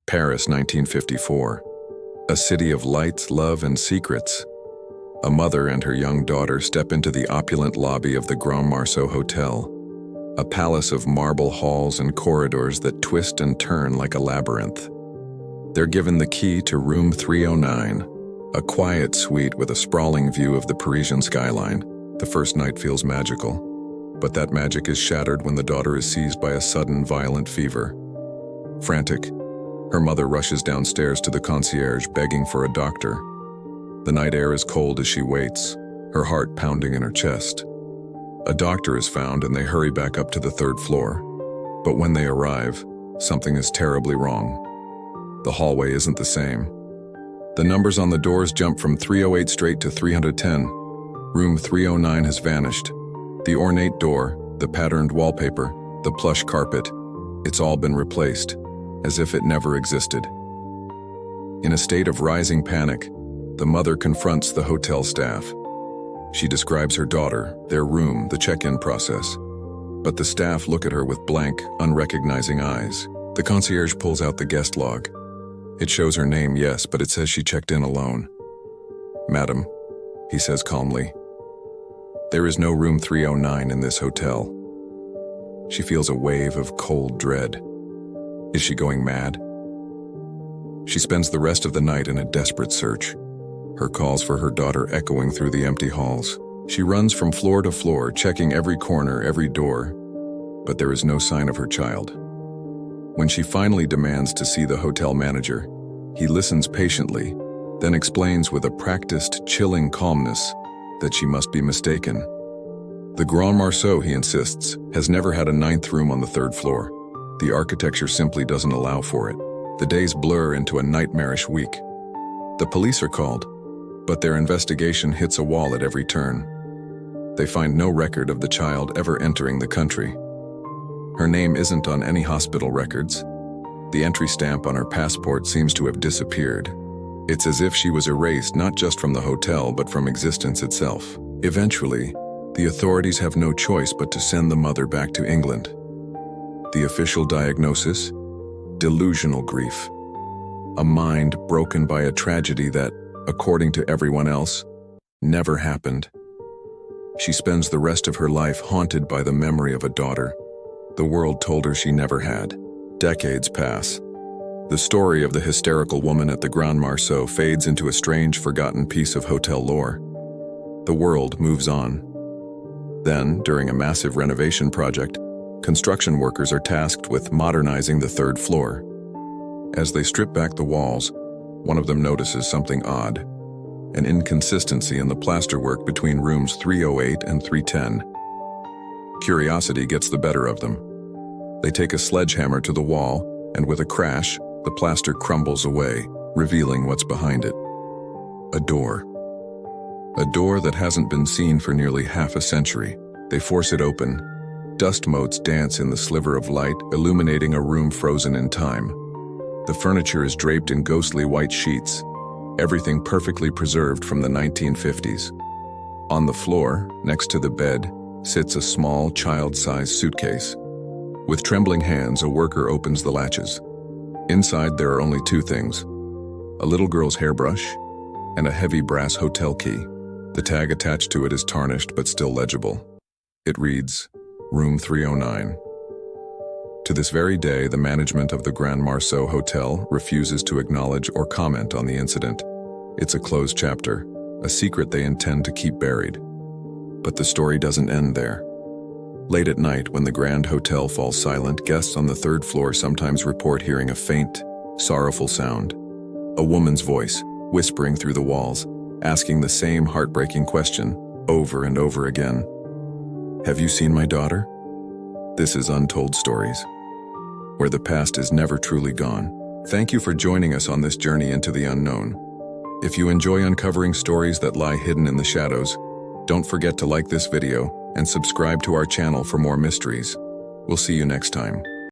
Paris, 1954. A city of lights, love, and secrets. A mother and her young daughter step into the opulent lobby of the Grand Marceau Hotel, a palace of marble halls and corridors that twist and turn like a labyrinth. They're given the key to room 309, a quiet suite with a sprawling view of the Parisian skyline. The first night feels magical, but that magic is shattered when the daughter is seized by a sudden, violent fever. Frantic, her mother rushes downstairs to the concierge, begging for a doctor. The night air is cold as she waits, her heart pounding in her chest. A doctor is found and they hurry back up to the third floor. But when they arrive, something is terribly wrong. The hallway isn't the same. The numbers on the doors jump from 308 straight to 310. Room 309 has vanished. The ornate door, the patterned wallpaper, the plush carpet, it's all been replaced, as if it never existed. In a state of rising panic, the mother confronts the hotel staff. She describes her daughter, their room, the check-in process. But the staff look at her with blank, unrecognizing eyes. The concierge pulls out the guest log. It shows her name, yes, but it says she checked in alone. "Madam," he says calmly, "there is no room 309 in this hotel." She feels a wave of cold dread. Is she going mad? She spends the rest of the night in a desperate search, her calls for her daughter echoing through the empty halls. She runs from floor to floor, checking every corner, every door, but there is no sign of her child. When she finally demands to see the hotel manager, he listens patiently, then explains with a practiced, chilling calmness that she must be mistaken. The Grand Marceau, he insists, has never had a ninth room on the third floor. The architecture simply doesn't allow for it. The days blur into a nightmarish week. The police are called, but their investigation hits a wall at every turn. They find no record of the child ever entering the country. Her name isn't on any hospital records. The entry stamp on her passport seems to have disappeared. It's as if she was erased not just from the hotel, but from existence itself. Eventually, the authorities have no choice but to send the mother back to England. The official diagnosis? Delusional grief. A mind broken by a tragedy that, according to everyone else, never happened. She spends the rest of her life haunted by the memory of a daughter the world told her she never had. Decades pass. The story of the hysterical woman at the Grand Marceau fades into a strange, forgotten piece of hotel lore. The world moves on. Then, during a massive renovation project, construction workers are tasked with modernizing the third floor. As they strip back the walls, one of them notices something odd, an inconsistency in the plasterwork between rooms 308 and 310. Curiosity gets the better of them. They take a sledgehammer to the wall, and with a crash, the plaster crumbles away, revealing what's behind it. A door. A door that hasn't been seen for nearly half a century. They force it open. Dust motes dance in the sliver of light, illuminating a room frozen in time. The furniture is draped in ghostly white sheets, everything perfectly preserved from the 1950s. On the floor, next to the bed, sits a small, child-sized suitcase. With trembling hands, a worker opens the latches. Inside, there are only two things: a little girl's hairbrush and a heavy brass hotel key. The tag attached to it is tarnished but still legible. It reads, Room 309. To this very day, the management of the Grand Marceau Hotel refuses to acknowledge or comment on the incident. It's a closed chapter, a secret they intend to keep buried. But the story doesn't end there. Late at night, when the Grand Hotel falls silent, guests on the third floor sometimes report hearing a faint, sorrowful sound. A woman's voice, whispering through the walls, asking the same heartbreaking question over and over again. Have you seen my daughter? This is Untold Stories, where the past is never truly gone. Thank you for joining us on this journey into the unknown. If you enjoy uncovering stories that lie hidden in the shadows, don't forget to like this video and subscribe to our channel for more mysteries. We'll see you next time.